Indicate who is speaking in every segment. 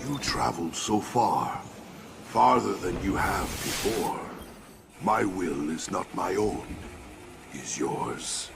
Speaker 1: You traveled so far, farther than you have before. My will is not my own, is yours.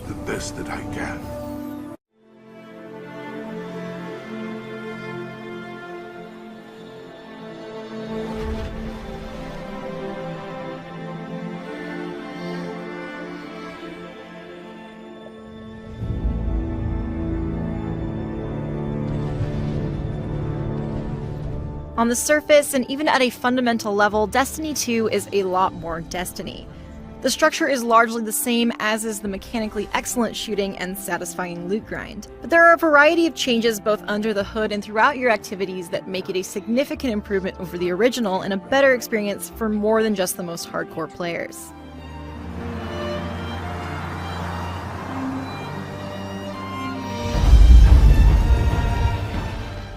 Speaker 1: The best that I can.
Speaker 2: On the surface, and even at a fundamental level, Destiny 2 is a lot more Destiny. The structure is largely the same, as is the mechanically excellent shooting and satisfying loot grind. But there are a variety of changes both under the hood and throughout your activities that make it a significant improvement over the original and a better experience for more than just the most hardcore players.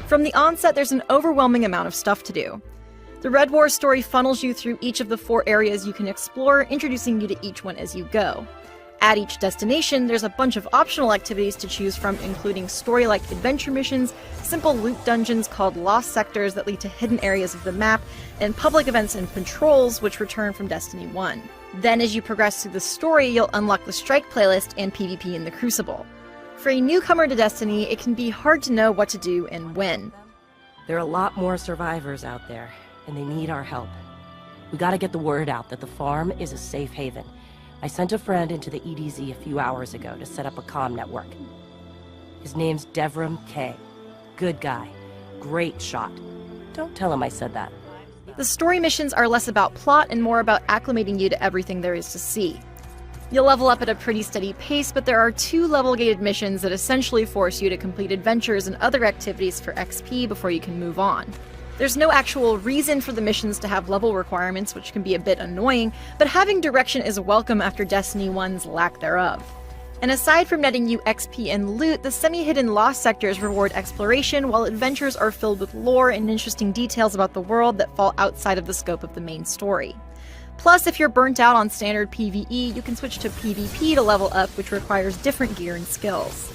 Speaker 2: From the onset, there's an overwhelming amount of stuff to do. The Red War story funnels you through each of the 4 areas you can explore, introducing you to each one as you go. At each destination, there's a bunch of optional activities to choose from, including story-like adventure missions, simple loot dungeons called Lost Sectors that lead to hidden areas of the map, and public events and patrols which return from Destiny 1. Then as you progress through the story, you'll unlock the Strike playlist and PvP in the Crucible. For a newcomer to Destiny, it can be hard to know what to do and when.
Speaker 3: There are a lot more survivors out there, and they need our help. We gotta get the word out that the farm is a safe haven. I sent a friend into the EDZ a few hours ago to set up a comm network. His name's Devram K. Good guy. Great shot. Don't tell him I said that.
Speaker 2: The story missions are less about plot and more about acclimating you to everything there is to see. You'll level up at a pretty steady pace, but there are 2 level-gated missions that essentially force you to complete adventures and other activities for XP before you can move on. There's no actual reason for the missions to have level requirements, which can be a bit annoying, but having direction is welcome after Destiny 1's lack thereof. And aside from netting you XP and loot, the semi-hidden Lost Sectors reward exploration, while adventures are filled with lore and interesting details about the world that fall outside of the scope of the main story. Plus, if you're burnt out on standard PvE, you can switch to PvP to level up, which requires different gear and skills.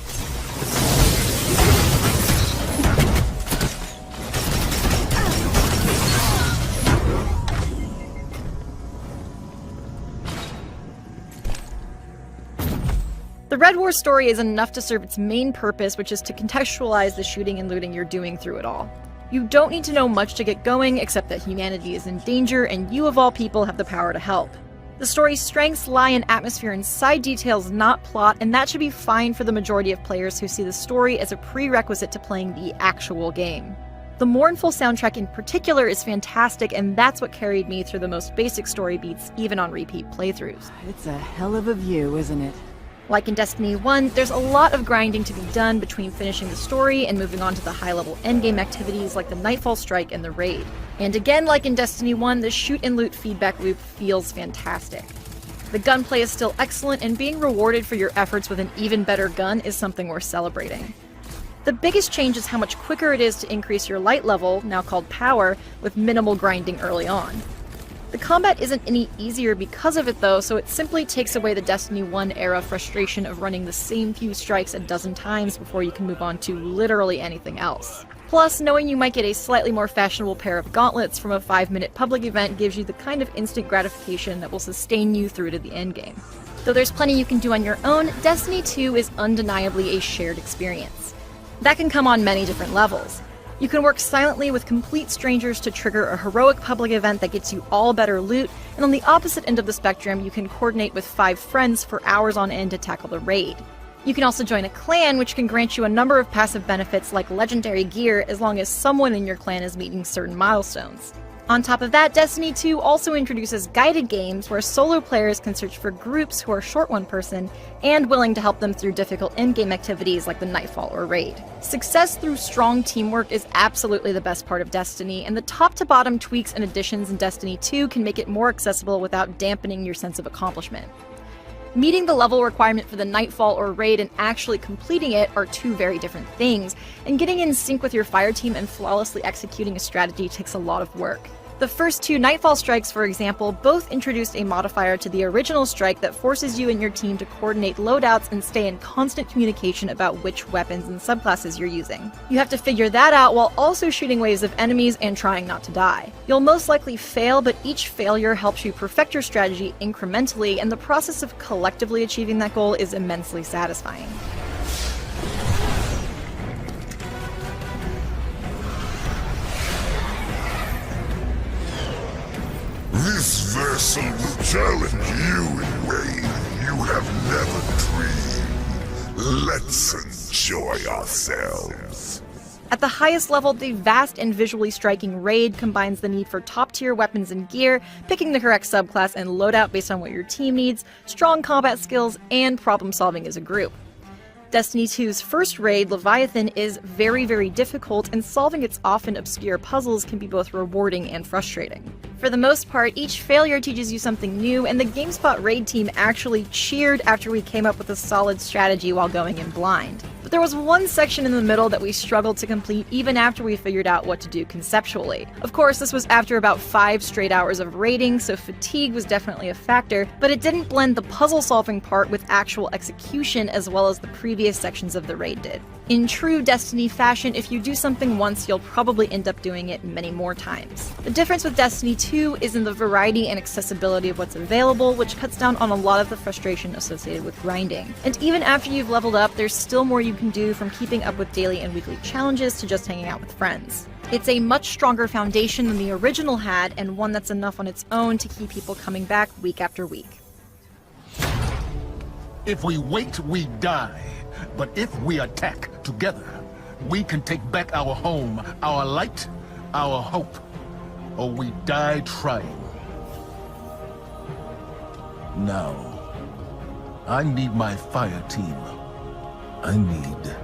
Speaker 2: The Red War story is enough to serve its main purpose, which is to contextualize the shooting and looting you're doing through it all. You don't need to know much to get going, except that humanity is in danger and you of all people have the power to help. The story's strengths lie in atmosphere and side details, not plot, and that should be fine for the majority of players who see the story as a prerequisite to playing the actual game. The mournful soundtrack in particular is fantastic, and that's what carried me through the most basic story beats, even on repeat playthroughs.
Speaker 4: It's a hell of a view, isn't it?
Speaker 2: Like in Destiny 1, there's a lot of grinding to be done between finishing the story and moving on to the high-level endgame activities like the Nightfall Strike and the Raid. And again, like in Destiny 1, the shoot and loot feedback loop feels fantastic. The gunplay is still excellent, and being rewarded for your efforts with an even better gun is something worth celebrating. The biggest change is how much quicker it is to increase your light level, now called power, with minimal grinding early on. The combat isn't any easier because of it though, so it simply takes away the Destiny 1 era frustration of running the same few strikes a dozen times before you can move on to literally anything else. Plus, knowing you might get a slightly more fashionable pair of gauntlets from a 5-minute public event gives you the kind of instant gratification that will sustain you through to the endgame. Though there's plenty you can do on your own, Destiny 2 is undeniably a shared experience. That can come on many different levels. You can work silently with complete strangers to trigger a heroic public event that gets you all better loot, and on the opposite end of the spectrum, you can coordinate with 5 friends for hours on end to tackle the raid. You can also join a clan, which can grant you a number of passive benefits like legendary gear as long as someone in your clan is meeting certain milestones. On top of that, Destiny 2 also introduces guided games where solo players can search for groups who are short one person and willing to help them through difficult in-game activities like the Nightfall or Raid. Success through strong teamwork is absolutely the best part of Destiny, and the top-to-bottom tweaks and additions in Destiny 2 can make it more accessible without dampening your sense of accomplishment. Meeting the level requirement for the Nightfall or Raid and actually completing it are two very different things, and getting in sync with your fire team and flawlessly executing a strategy takes a lot of work. The first two Nightfall strikes, for example, both introduced a modifier to the original strike that forces you and your team to coordinate loadouts and stay in constant communication about which weapons and subclasses you're using. You have to figure that out while also shooting waves of enemies and trying not to die. You'll most likely fail, but each failure helps you perfect your strategy incrementally, and the process of collectively achieving that goal is immensely satisfying.
Speaker 1: This vessel will challenge you in ways you have never dreamed. Let's enjoy ourselves.
Speaker 2: At the highest level, the vast and visually striking Raid combines the need for top-tier weapons and gear, picking the correct subclass and loadout based on what your team needs, strong combat skills, and problem-solving as a group. Destiny 2's first raid, Leviathan, is very, very difficult, and solving its often obscure puzzles can be both rewarding and frustrating. For the most part, each failure teaches you something new, and the GameSpot raid team actually cheered after we came up with a solid strategy while going in blind. But there was one section in the middle that we struggled to complete even after we figured out what to do conceptually. Of course, this was after about 5 straight hours of raiding, so fatigue was definitely a factor, but it didn't blend the puzzle-solving part with actual execution as well as the previous sections of the raid did. In true Destiny fashion, if you do something once, you'll probably end up doing it many more times. The difference with Destiny 2 is in the variety and accessibility of what's available, which cuts down on a lot of the frustration associated with grinding. And even after you've leveled up, there's still more you can do, from keeping up with daily and weekly challenges to just hanging out with friends. It's a much stronger foundation than the original had, and one that's enough on its own to keep people coming back week after week.
Speaker 5: If we wait, we die. But if we attack together, we can take back our home, our light, our hope. Or we die trying. Now, I need my fire team. I need